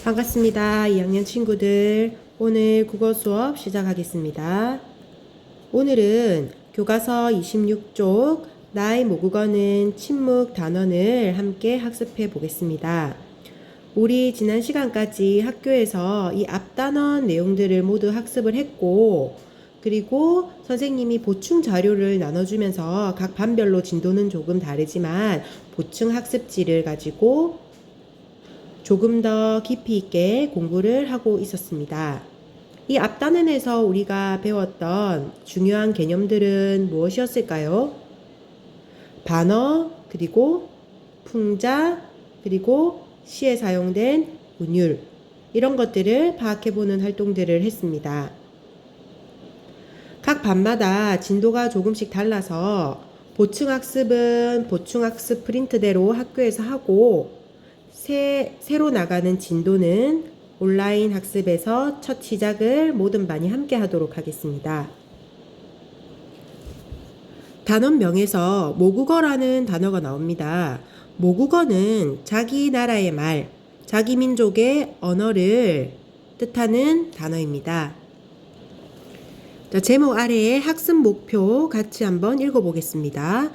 반갑습니다. 2학년 친구들. 오늘 국어 수업 시작하겠습니다. 오늘은 교과서 26쪽 나의 모국어는 침묵 단원을 함께 학습해 보겠습니다. 우리 지난 시간까지 학교에서 이 앞단원 내용들을 모두 학습을 했고, 그리고 선생님이 보충 자료를 나눠주면서 각 반별로 진도는 조금 다르지만 보충 학습지를 가지고 조금 더 깊이 있게 공부를 하고 있었습니다. 이 앞단원에서 우리가 배웠던 중요한 개념들은 무엇이었을까요? 반어, 그리고 풍자, 그리고 시에 사용된 운율, 이런 것들을 파악해보는 활동들을 했습니다. 각 반마다 진도가 조금씩 달라서 보충학습은 보충학습 프린트대로 학교에서 하고, 새로 나가는 진도는 온라인 학습에서 첫 시작을 모든 반이 함께 하도록 하겠습니다. 단원명에서 모국어라는 단어가 나옵니다. 모국어는 자기 나라의 말, 자기 민족의 언어를 뜻하는 단어입니다. 자, 제목 아래에 학습 목표 같이 한번 읽어보겠습니다.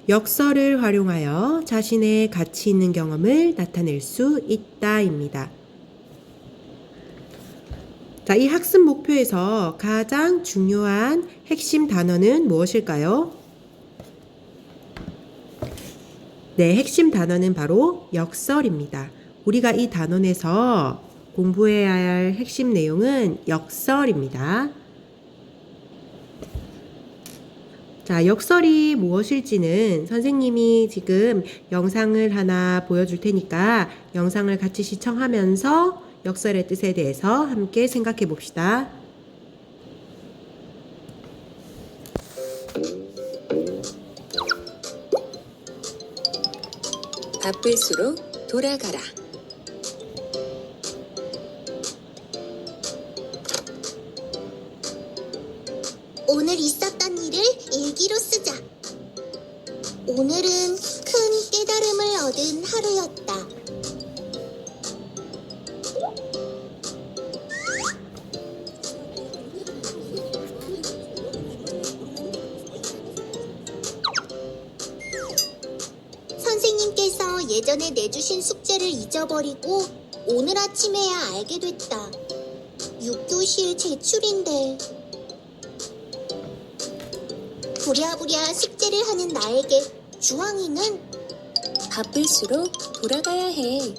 역설을 활용하여 자신의 가치 있는 경험을 나타낼 수 있다입니다. 자, 이 학습 목표에서 가장 중요한 핵심 단어는 무엇일까요? 네, 핵심 단어는 바로 역설입니다. 우리가 이 단원에서 공부해야 할 핵심 내용은 역설입니다. 자, 역설이 무엇일지는 선생님이 지금 영상을 하나 보여줄 테니까 영상을 같이 시청하면서 역설의 뜻에 대해서 함께 생각해 봅시다. 바쁠수록 돌아가라. 오늘 있었던 일을 일기로 쓰자. 오늘은 큰 깨달음을 얻은 하루였다. 선생님께서 예전에 내주신 숙제를 잊어버리고 오늘 아침에야 알게 됐다. 6교시의 제출인데. 부랴부랴 숙제를 하는 나에게 주황이는 바쁠수록 돌아가야 해.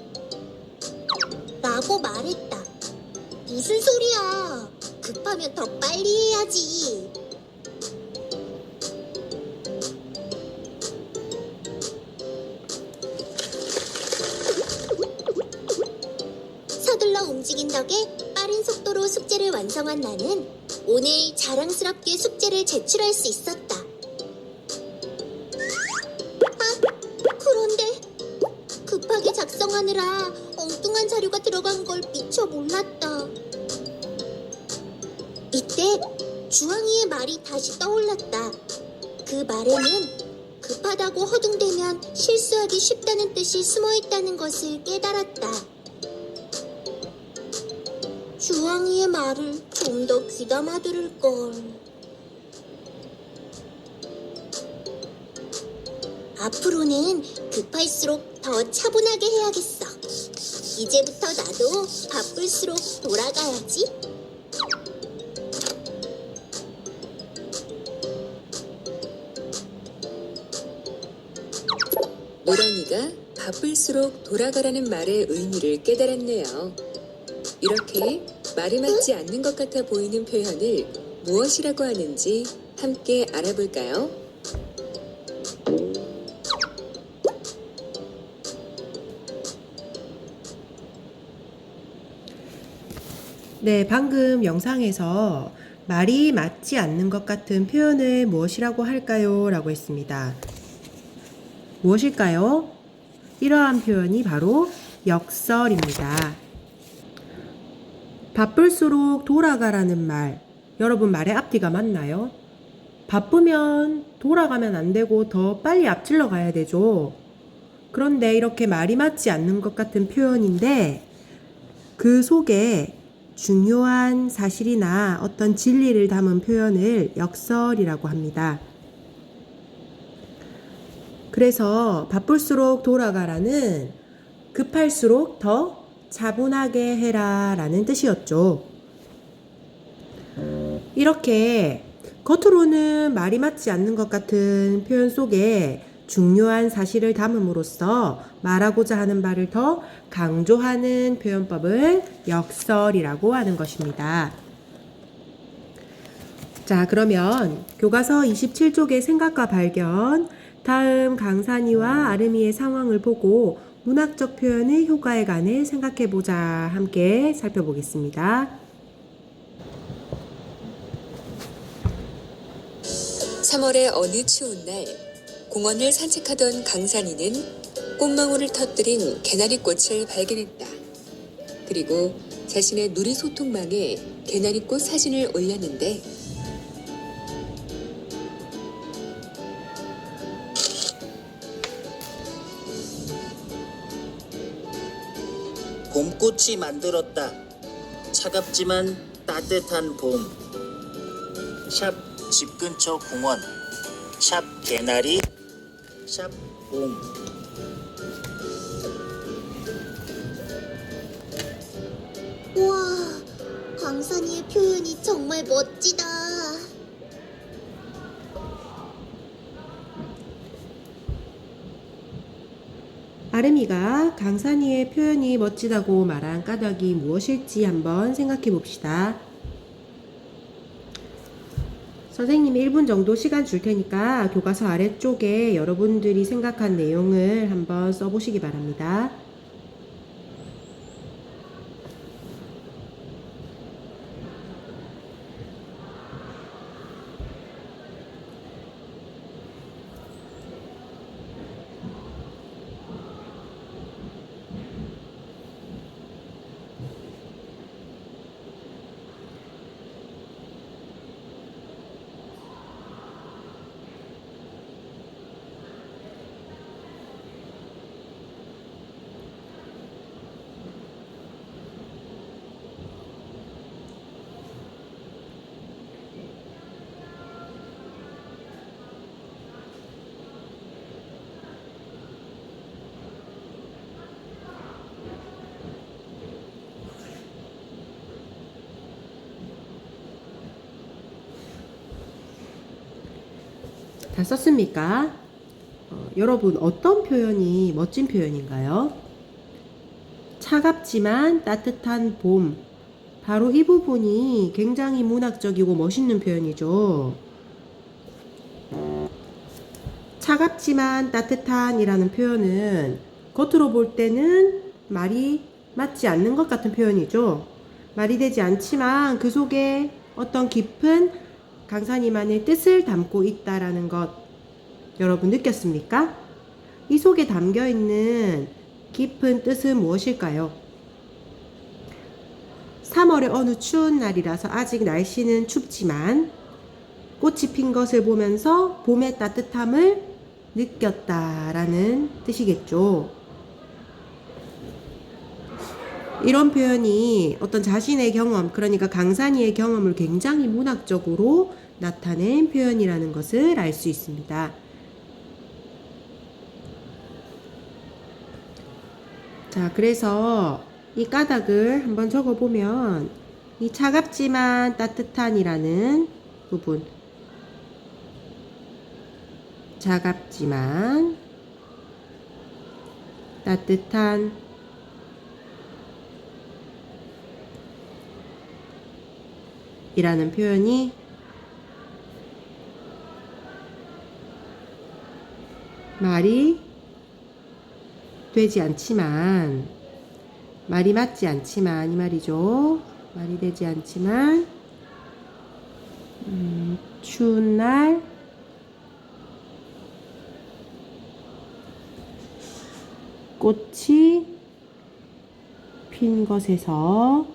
라고 말했다. 무슨 소리야? 급하면 더 빨리 해야지. 서둘러 움직인 덕에 빠른 속도로 숙제를 완성한 나는 오늘 자랑스럽게 숙제를 제출할 수 있었다. 그런데 급하게 작성하느라 엉뚱한 자료가 들어간 걸 미처 몰랐다. 이때 주황이의 말이 다시 떠올랐다. 그 말에는 급하다고 허둥대면 실수하기 쉽다는 뜻이 숨어있다는 것을 깨달았다. 주황이의 말을 좀 더 귀담아 들을걸. 앞으로는 급할수록 더 차분하게 해야겠어. 이제부터 나도 바쁠수록 돌아가야지. 노랑이가 바쁠수록 돌아가라는 말의 의미를 깨달았네요. 이렇게 말이 맞지 않는 것 같아 보이는 표현을 무엇이라고 하는지 함께 알아볼까요? 네, 방금 영상에서 말이 맞지 않는 것 같은 표현을 무엇이라고 할까요? 라고 했습니다. 무엇일까요? 이러한 표현이 바로 역설입니다. 바쁠수록 돌아가라는 말, 여러분 말의 앞뒤가 맞나요? 바쁘면 돌아가면 안 되고 더 빨리 앞질러 가야 되죠. 그런데 이렇게 말이 맞지 않는 것 같은 표현인데 그 속에 중요한 사실이나 어떤 진리를 담은 표현을 역설이라고 합니다. 그래서 바쁠수록 돌아가라는 급할수록 더 차분하게 해라 라는 뜻이었죠. 이렇게 겉으로는 말이 맞지 않는 것 같은 표현 속에 중요한 사실을 담음으로써 말하고자 하는 바를 더 강조하는 표현법을 역설이라고 하는 것입니다. 자, 그러면 교과서 27쪽의 생각과 발견, 다음 강산이와 아름이의 상황을 보고 문학적 표현의 효과에 관해 생각해보자 함께 살펴보겠습니다. 3월의 어느 추운 날 공원을 산책하던 강산이는 꽃망울을 터뜨린 개나리꽃을 발견했다. 그리고 자신의 누리 소통망에 개나리꽃 사진을 올렸는데 봄꽃이 만들었다. 차갑지만 따뜻한 봄. 샵 집 근처 공원. 샵 개나리. 샵 봄. 우와, 강산이의 표현이 정말 멋지다. 아름이가 강산이의 표현이 멋지다고 말한 까닭이 무엇일지 한번 생각해 봅시다. 선생님이 1분 정도 시간 줄 테니까 교과서 아래쪽에 여러분들이 생각한 내용을 한번 써보시기 바랍니다. 다 썼습니까? 여러분 어떤 표현이 멋진 표현인가요? 차갑지만 따뜻한 봄. 바로 이 부분이 굉장히 문학적이고 멋있는 표현이죠. 차갑지만 따뜻한 이라는 표현은 겉으로 볼 때는 말이 맞지 않는 것 같은 표현이죠. 말이 되지 않지만 그 속에 어떤 깊은 강산이만의 뜻을 담고 있다라는 것 여러분 느꼈습니까? 이 속에 담겨 있는 깊은 뜻은 무엇일까요? 3월의 어느 추운 날이라서 아직 날씨는 춥지만 꽃이 핀 것을 보면서 봄의 따뜻함을 느꼈다라는 뜻이겠죠. 이런 표현이 어떤 자신의 경험, 그러니까 강산이의 경험을 굉장히 문학적으로 나타낸 표현이라는 것을 알 수 있습니다. 자, 그래서 이 까닭을 한번 적어보면 이 차갑지만 따뜻한이라는 부분, 차갑지만 따뜻한 이라는 표현이 말이 되지 않지만, 말이 맞지 않지만 이 말이죠. 말이 되지 않지만 추운 날 꽃이 핀 것에서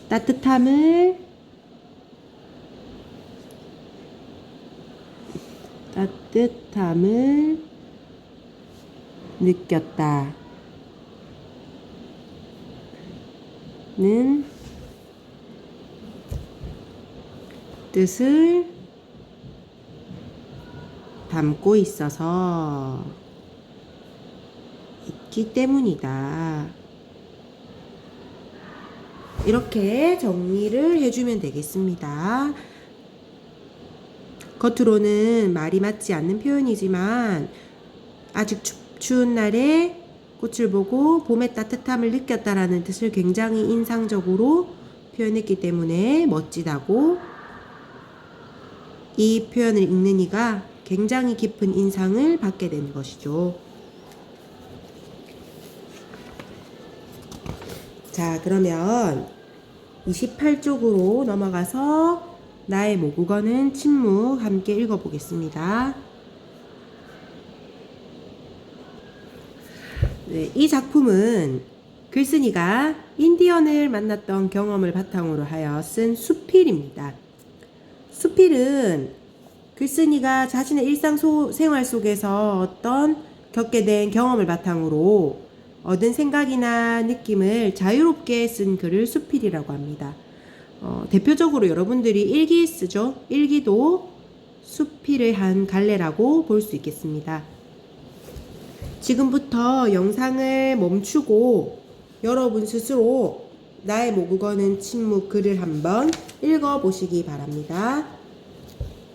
따뜻함을 느꼈다. 뜻을 담고 있어서 있기 때문이다. 이렇게 정리를 해주면 되겠습니다. 겉으로는 말이 맞지 않는 표현이지만 아직 추운 날에 꽃을 보고 봄의 따뜻함을 느꼈다라는 뜻을 굉장히 인상적으로 표현했기 때문에 멋지다고 이 표현을 읽는 이가 굉장히 깊은 인상을 받게 되는 것이죠. 자, 그러면 28쪽으로 넘어가서 나의 모국어는 침묵 함께 읽어보겠습니다. 네, 이 작품은 글쓴이가 인디언을 만났던 경험을 바탕으로 하여 쓴 수필입니다. 수필은 글쓴이가 자신의 일상생활 속에서 어떤 겪게 된 경험을 바탕으로 얻은 생각이나 느낌을 자유롭게 쓴 글을 수필이라고 합니다. 대표적으로 여러분들이 일기 쓰죠? 일기도 수필을 한 갈래라고 볼 수 있겠습니다. 지금부터 영상을 멈추고 여러분 스스로 나의 모국어는 침묵 글을 한번 읽어보시기 바랍니다.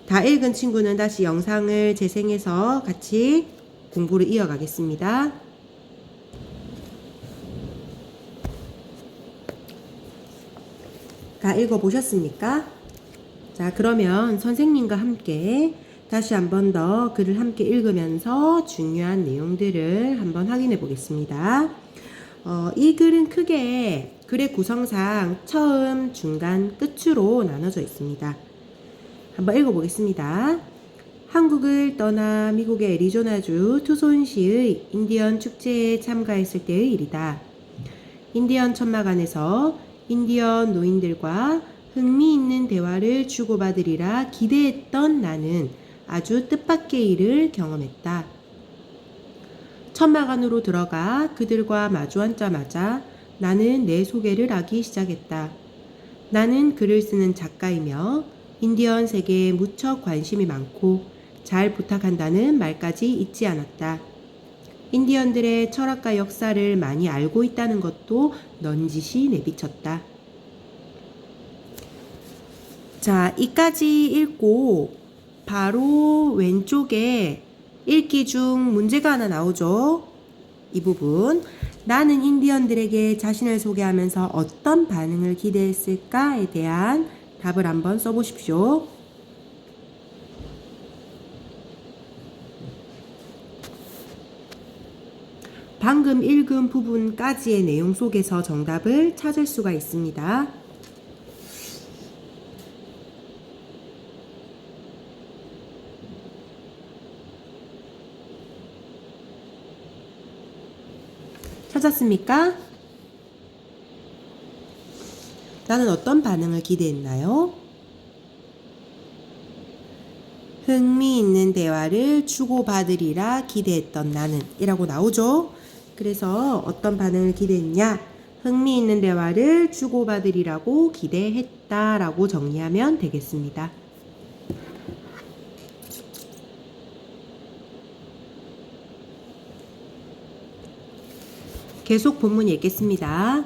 다 읽은 친구는 다시 영상을 재생해서 같이 공부를 이어가겠습니다. 다 읽어보셨습니까? 자, 그러면 선생님과 함께 다시 한 번 더 글을 함께 읽으면서 중요한 내용들을 한번 확인해 보겠습니다. 이 글은 크게 글의 구성상 처음, 중간, 끝으로 나눠져 있습니다. 한번 읽어보겠습니다. 한국을 떠나 미국의 애리조나주 투손시의 인디언 축제에 참가했을 때의 일이다. 인디언 천막안에서 인디언 노인들과 흥미있는 대화를 주고받으리라 기대했던 나는 아주 뜻밖의 일을 경험했다. 천막 안으로 들어가 그들과 마주 앉자마자 나는 내 소개를 하기 시작했다. 나는 글을 쓰는 작가이며 인디언 세계에 무척 관심이 많고 잘 부탁한다는 말까지 잊지 않았다. 인디언들의 철학과 역사를 많이 알고 있다는 것도 넌지시 내비쳤다. 자, 이까지 읽고 바로 왼쪽에 읽기 중 문제가 하나 나오죠. 이 부분. 나는 인디언들에게 자신을 소개하면서 어떤 반응을 기대했을까에 대한 답을 한번 써보십시오. 방금 읽은 부분까지의 내용 속에서 정답을 찾을 수가 있습니다. 찾았습니까? 나는 어떤 반응을 기대했나요? 흥미있는 대화를 주고받으리라 기대했던 나는 이라고 나오죠. 그래서 어떤 반응을 기대했냐? 흥미있는 대화를 주고받으리라고 기대했다라고 정리하면 되겠습니다. 계속 본문 읽겠습니다.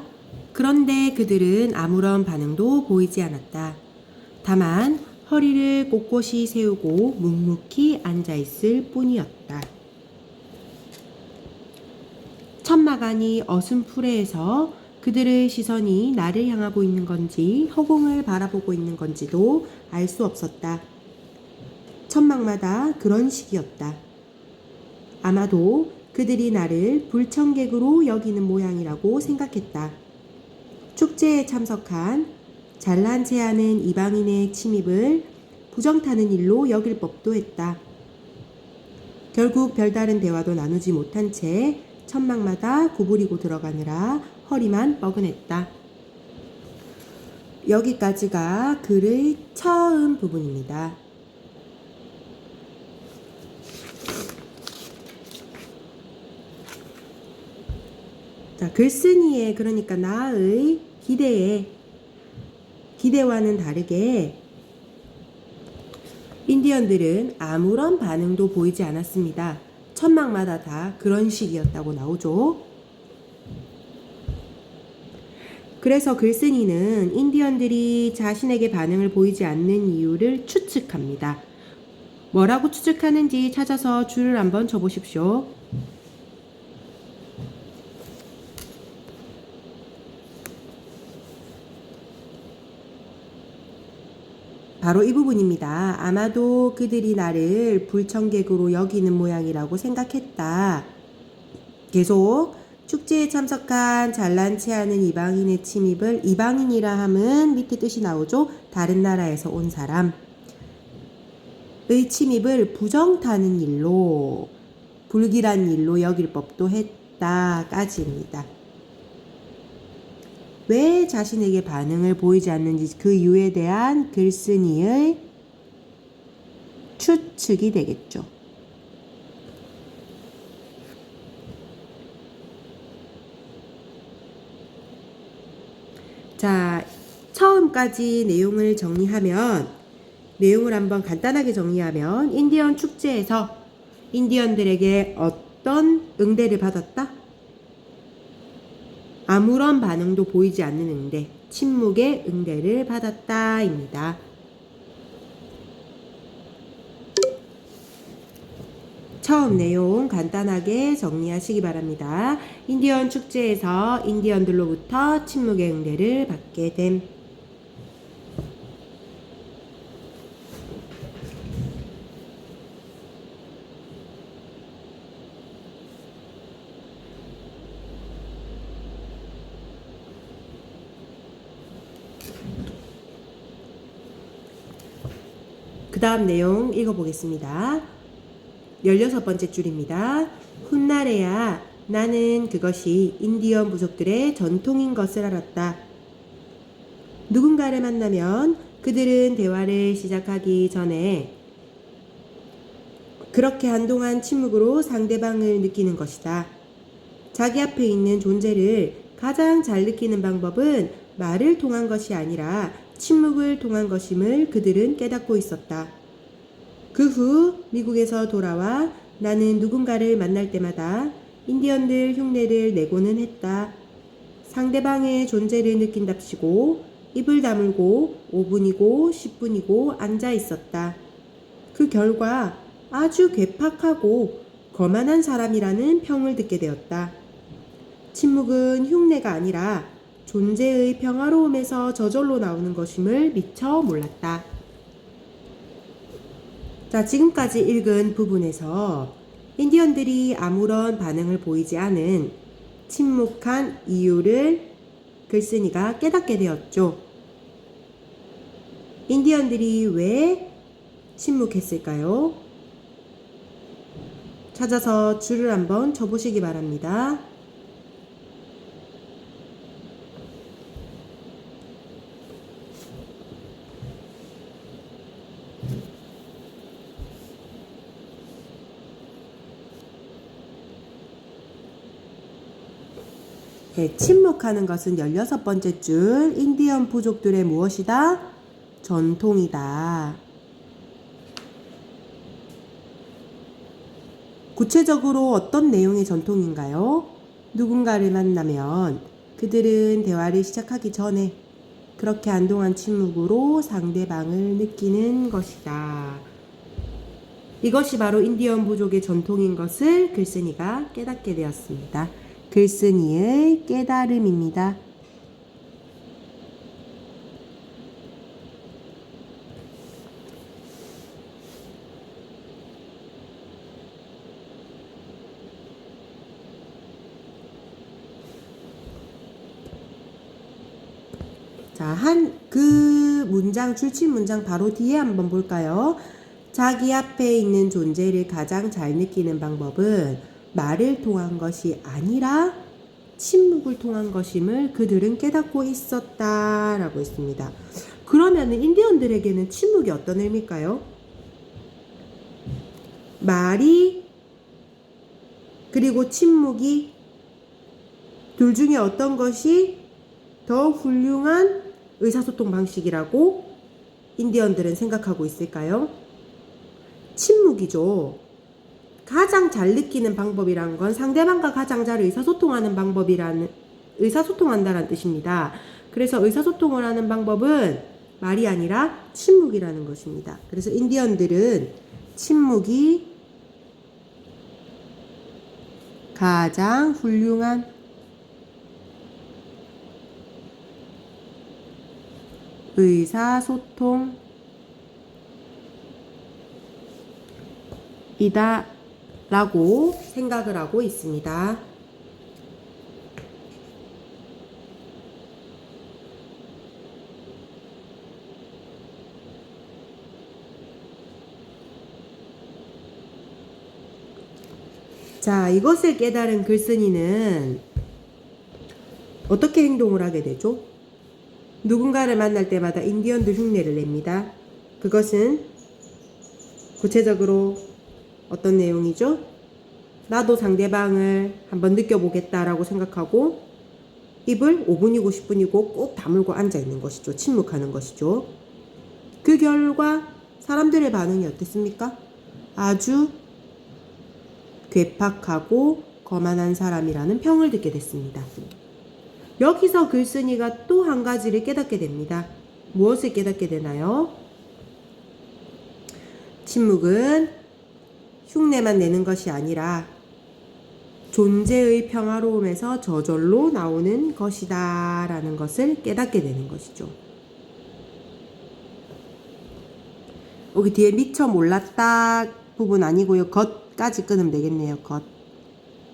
그런데 그들은 아무런 반응도 보이지 않았다. 다만 허리를 꼿꼿이 세우고 묵묵히 앉아있을 뿐이었다. 천막안이 어슴푸레해서 그들의 시선이 나를 향하고 있는 건지 허공을 바라보고 있는 건지도 알 수 없었다. 천막마다 그런 식이었다. 아마도 그들이 나를 불청객으로 여기는 모양이라고 생각했다. 축제에 참석한 잘난 체 하는 이방인의 침입을 부정타는 일로 여길 법도 했다. 결국 별다른 대화도 나누지 못한 채 천막마다 구부리고 들어가느라 허리만 뻐근했다. 여기까지가 글의 처음 부분입니다. 자, 글쓴이의 그러니까 나의 기대와는 다르게 인디언들은 아무런 반응도 보이지 않았습니다. 천막마다 다 그런 식이었다고 나오죠. 그래서 글쓴이는 인디언들이 자신에게 반응을 보이지 않는 이유를 추측합니다. 뭐라고 추측하는지 찾아서 줄을 한번 쳐보십시오. 바로 이 부분입니다. 아마도 그들이 나를 불청객으로 여기는 모양이라고 생각했다. 계속 축제에 참석한 잘난체 하는 이방인의 침입을, 이방인이라 함은 밑에 뜻이 나오죠. 다른 나라에서 온 사람의 침입을 부정타는 일로, 불길한 일로 여길 법도 했다까지입니다. 왜 자신에게 반응을 보이지 않는지 그 이유에 대한 글쓴이의 추측이 되겠죠. 자, 처음까지 내용을 한번 간단하게 정리하면 인디언 축제에서 인디언들에게 어떤 응대를 받았다? 아무런 반응도 보이지 않는 응대, 침묵의 응대를 받았다입니다. 처음 내용 간단하게 정리하시기 바랍니다. 인디언 축제에서 인디언들로부터 침묵의 응대를 받게 됨. 그 다음 내용 읽어보겠습니다. 16번째 줄입니다. 훗날에야 나는 그것이 인디언 부족들의 전통인 것을 알았다. 누군가를 만나면 그들은 대화를 시작하기 전에 그렇게 한동안 침묵으로 상대방을 느끼는 것이다. 자기 앞에 있는 존재를 가장 잘 느끼는 방법은 말을 통한 것이 아니라 침묵을 통한 것임을 그들은 깨닫고 있었다. 그 후 미국에서 돌아와 나는 누군가를 만날 때마다 인디언들 흉내를 내고는 했다. 상대방의 존재를 느낀답시고 입을 다물고 5분이고 10분이고 앉아 있었다. 그 결과 아주 괴팍하고 거만한 사람이라는 평을 듣게 되었다. 침묵은 흉내가 아니라 존재의 평화로움에서 저절로 나오는 것임을 미처 몰랐다. 자, 지금까지 읽은 부분에서 인디언들이 아무런 반응을 보이지 않은 침묵한 이유를 글쓴이가 깨닫게 되었죠. 인디언들이 왜 침묵했을까요? 찾아서 줄을 한번 쳐보시기 바랍니다. 네, 침묵하는 것은 16번째 줄, 인디언 부족들의 무엇이다? 전통이다. 구체적으로 어떤 내용의 전통인가요? 누군가를 만나면 그들은 대화를 시작하기 전에 그렇게 한동안 침묵으로 상대방을 느끼는 것이다. 이것이 바로 인디언 부족의 전통인 것을 글쓴이가 깨닫게 되었습니다. 글쓴이의 깨달음입니다. 자, 그 문장, 줄친 문장 바로 뒤에 한번 볼까요? 자기 앞에 있는 존재를 가장 잘 느끼는 방법은 말을 통한 것이 아니라 침묵을 통한 것임을 그들은 깨닫고 있었다라고 했습니다. 그러면 인디언들에게는 침묵이 어떤 의미일까요? 말이 그리고 침묵이 둘 중에 어떤 것이 더 훌륭한 의사소통 방식이라고 인디언들은 생각하고 있을까요? 침묵이죠. 가장 잘 느끼는 방법이란 건 상대방과 가장 잘 의사소통한다라는 뜻입니다. 그래서 의사소통을 하는 방법은 말이 아니라 침묵이라는 것입니다. 그래서 인디언들은 침묵이 가장 훌륭한 의사소통이다 라고 생각을 하고 있습니다. 자, 이것을 깨달은 글쓴이는 어떻게 행동을 하게 되죠? 누군가를 만날 때마다 인디언들 흉내를 냅니다. 그것은 구체적으로 어떤 내용이죠? 나도 상대방을 한번 느껴보겠다라고 생각하고 입을 5분이고 10분이고 꼭 다물고 앉아있는 것이죠. 침묵하는 것이죠. 그 결과 사람들의 반응이 어땠습니까? 아주 괴팍하고 거만한 사람이라는 평을 듣게 됐습니다. 여기서 글쓴이가 또 한 가지를 깨닫게 됩니다. 무엇을 깨닫게 되나요? 침묵은 흉내만 내는 것이 아니라 존재의 평화로움에서 저절로 나오는 것이다 라는 것을 깨닫게 되는 것이죠. 여기 뒤에 미처 몰랐다 부분 아니고요. 겉까지 끊으면 되겠네요. 겉.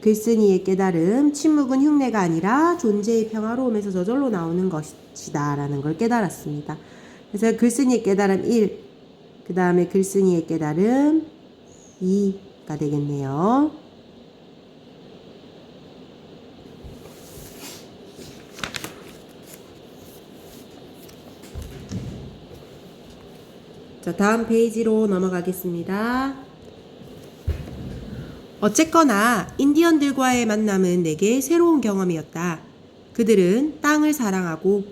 글쓴이의 깨달음, 침묵은 흉내가 아니라 존재의 평화로움에서 저절로 나오는 것이다 라는 걸 깨달았습니다. 그래서 글쓴이의 깨달음 1, 그 다음에 글쓴이의 깨달음 2가 되겠네요. 자, 다음 페이지로 넘어가겠습니다. 어쨌거나 인디언들과의 만남은 내게 새로운 경험이었다. 그들은 땅을 사랑하고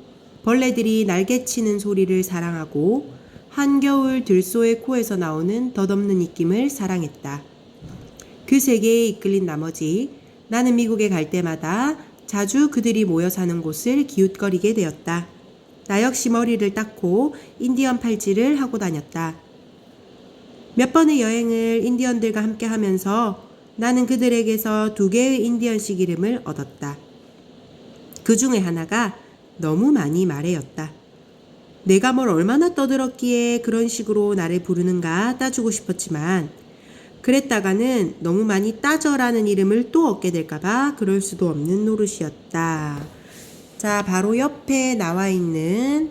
벌레들이 날개치는 소리를 사랑하고 한겨울 들소의 코에서 나오는 덧없는 입김을 사랑했다. 그 세계에 이끌린 나머지 나는 미국에 갈 때마다 자주 그들이 모여 사는 곳을 기웃거리게 되었다. 나 역시 머리를 닦고 인디언 팔찌를 하고 다녔다. 몇 번의 여행을 인디언들과 함께 하면서 나는 그들에게서 2개의 인디언식 이름을 얻었다. 그 중에 하나가 너무 많이 말해였다. 내가 뭘 얼마나 떠들었기에 그런 식으로 나를 부르는가 따지고 싶었지만 그랬다가는 너무 많이 따져라는 이름을 또 얻게 될까봐 그럴 수도 없는 노릇이었다. 자, 바로 옆에 나와 있는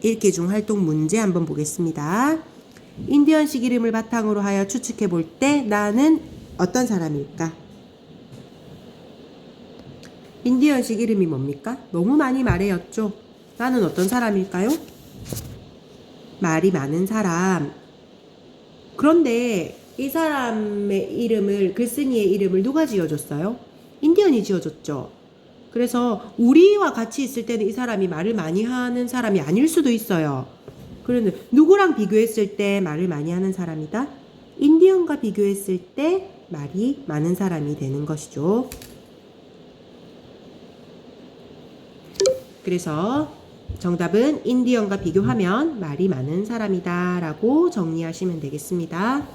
읽기 중 활동 문제 한번 보겠습니다. 인디언식 이름을 바탕으로 하여 추측해 볼 때 나는 어떤 사람일까? 인디언식 이름이 뭡니까? 너무 많이 말해였죠. 나는 어떤 사람일까요? 말이 많은 사람. 그런데 이 사람의 이름을, 글쓴이의 이름을 누가 지어줬어요? 인디언이 지어줬죠. 그래서 우리와 같이 있을 때는 이 사람이 말을 많이 하는 사람이 아닐 수도 있어요. 그런데 누구랑 비교했을 때 말을 많이 하는 사람이다? 인디언과 비교했을 때 말이 많은 사람이 되는 것이죠. 그래서 정답은 인디언과 비교하면 말이 많은 사람이다 라고 정리하시면 되겠습니다.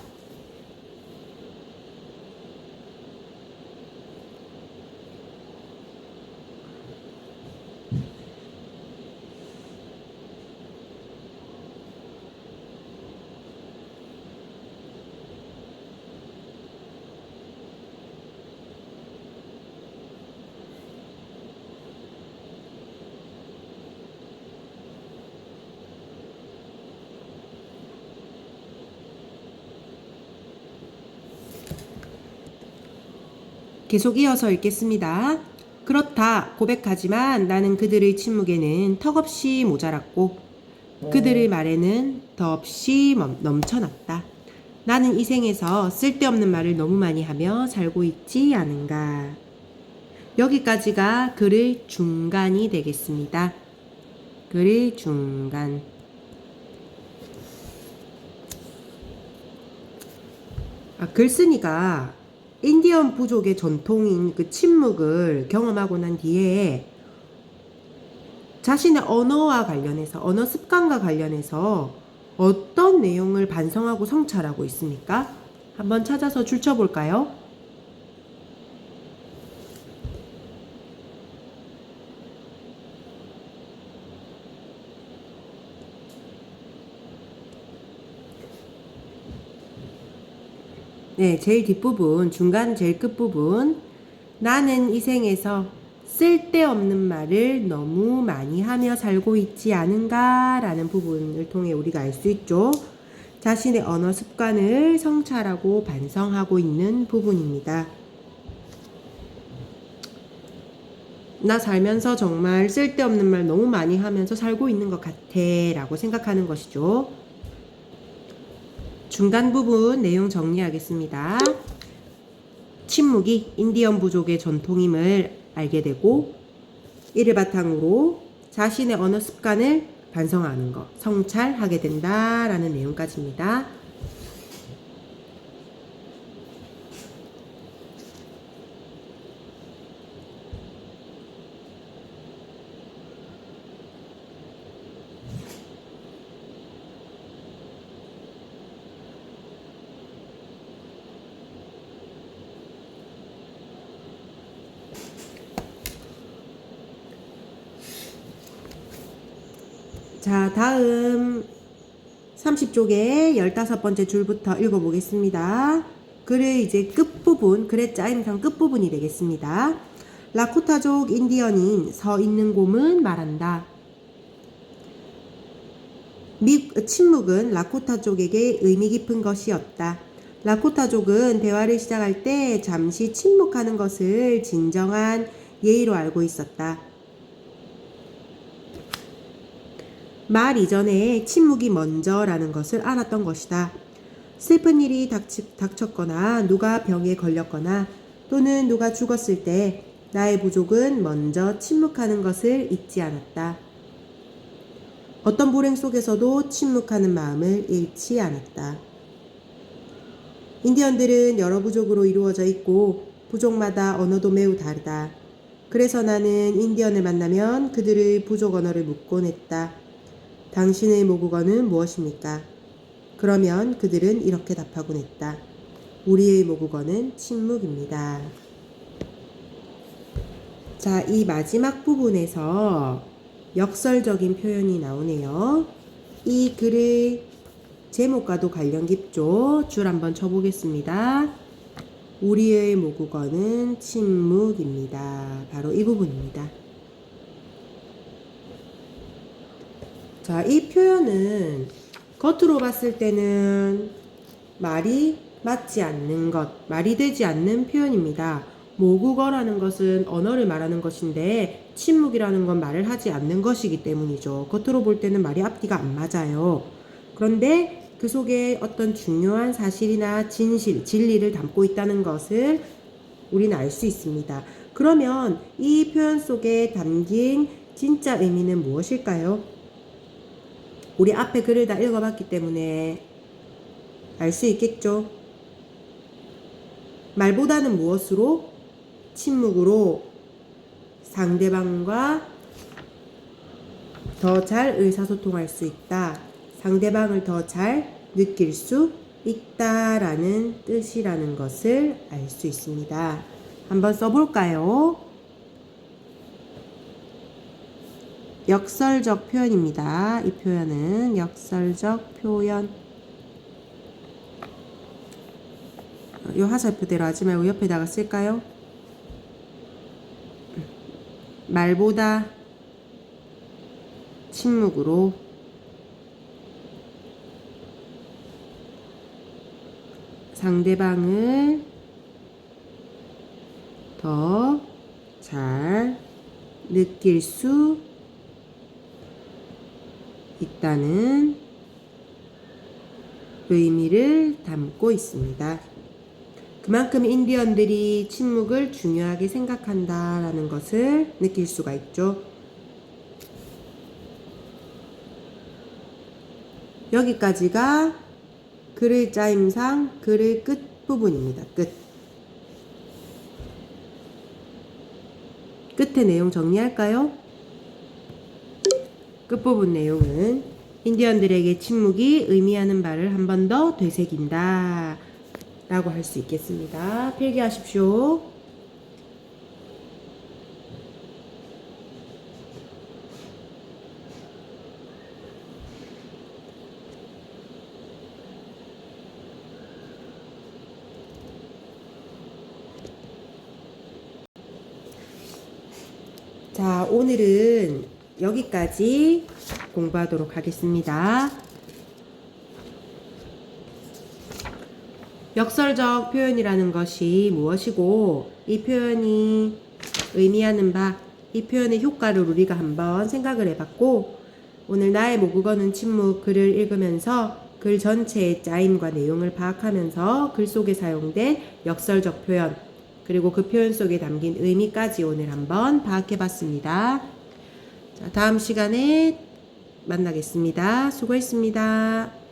계속 이어서 읽겠습니다. 그렇다 고백하지만 나는 그들의 침묵에는 턱없이 모자랐고 그들의 말에는 더없이 넘쳐났다. 나는 이 생에서 쓸데없는 말을 너무 많이 하며 살고 있지 않은가. 여기까지가 글의 중간이 되겠습니다. 글의 중간. 글쓴이가 인디언 부족의 전통인 그 침묵을 경험하고 난 뒤에 자신의 언어와 관련해서, 언어 습관과 관련해서 어떤 내용을 반성하고 성찰하고 있습니까? 한번 찾아서 줄쳐볼까요? 네, 제일 뒷부분, 중간 제일 끝부분. 나는 이 생에서 쓸데없는 말을 너무 많이 하며 살고 있지 않은가? 라는 부분을 통해 우리가 알 수 있죠. 자신의 언어 습관을 성찰하고 반성하고 있는 부분입니다. 나 살면서 정말 쓸데없는 말 너무 많이 하면서 살고 있는 것 같아 라고 생각하는 것이죠. 중간 부분 내용 정리하겠습니다. 침묵이 인디언 부족의 전통임을 알게 되고 이를 바탕으로 자신의 언어 습관을 반성하는 것, 성찰하게 된다라는 내용까지입니다. 자, 다음 30쪽의 15번째 줄부터 읽어보겠습니다. 글의 이제 끝부분, 글의 짜임새 끝부분이 되겠습니다. 라코타족 인디언인 서 있는 곰은 말한다. 침묵은 라코타족에게 의미 깊은 것이었다. 라코타족은 대화를 시작할 때 잠시 침묵하는 것을 진정한 예의로 알고 있었다. 말 이전에 침묵이 먼저라는 것을 알았던 것이다. 슬픈 일이 닥쳤거나 누가 병에 걸렸거나 또는 누가 죽었을 때 나의 부족은 먼저 침묵하는 것을 잊지 않았다. 어떤 불행 속에서도 침묵하는 마음을 잃지 않았다. 인디언들은 여러 부족으로 이루어져 있고 부족마다 언어도 매우 다르다. 그래서 나는 인디언을 만나면 그들의 부족 언어를 묻곤 했다. 당신의 모국어는 무엇입니까? 그러면 그들은 이렇게 답하곤 했다. 우리의 모국어는 침묵입니다. 자, 이 마지막 부분에서 역설적인 표현이 나오네요. 이 글의 제목과도 관련 깊죠? 줄 한번 쳐보겠습니다. 우리의 모국어는 침묵입니다. 바로 이 부분입니다. 자, 이 표현은 겉으로 봤을 때는 말이 맞지 않는 것, 말이 되지 않는 표현입니다. 모국어라는 것은 언어를 말하는 것인데 침묵이라는 건 말을 하지 않는 것이기 때문이죠. 겉으로 볼 때는 말이 앞뒤가 안 맞아요. 그런데 그 속에 어떤 중요한 사실이나 진리를 담고 있다는 것을 우리는 알 수 있습니다. 그러면 이 표현 속에 담긴 진짜 의미는 무엇일까요? 우리 앞에 글을 다 읽어봤기 때문에 알 수 있겠죠? 말보다는 무엇으로? 침묵으로 상대방과 더 잘 의사소통할 수 있다. 상대방을 더 잘 느낄 수 있다라는 뜻이라는 것을 알 수 있습니다. 한번 써볼까요? 역설적 표현입니다. 이 표현은 역설적 표현. 이 화살표대로 하지 말고 옆에다가 쓸까요? 말보다 침묵으로 상대방을 더 잘 느낄 수 있다는 의미를 담고 있습니다. 그만큼 인디언들이 침묵을 중요하게 생각한다라는 것을 느낄 수가 있죠. 여기까지가 글의 짜임상 글의 끝부분입니다. 끝의 내용 정리할까요? 끝부분 내용은 인디언들에게 침묵이 의미하는 바를 한 번 더 되새긴다 라고 할 수 있겠습니다. 필기하십시오. 자, 오늘은 여기까지 공부하도록 하겠습니다. 역설적 표현이라는 것이 무엇이고, 이 표현이 의미하는 바, 이 표현의 효과를 우리가 한번 생각을 해봤고, 오늘 나의 모국어는 침묵 글을 읽으면서 글 전체의 짜임과 내용을 파악하면서 글 속에 사용된 역설적 표현, 그리고 그 표현 속에 담긴 의미까지 오늘 한번 파악해봤습니다. 자, 다음 시간에 만나겠습니다. 수고했습니다.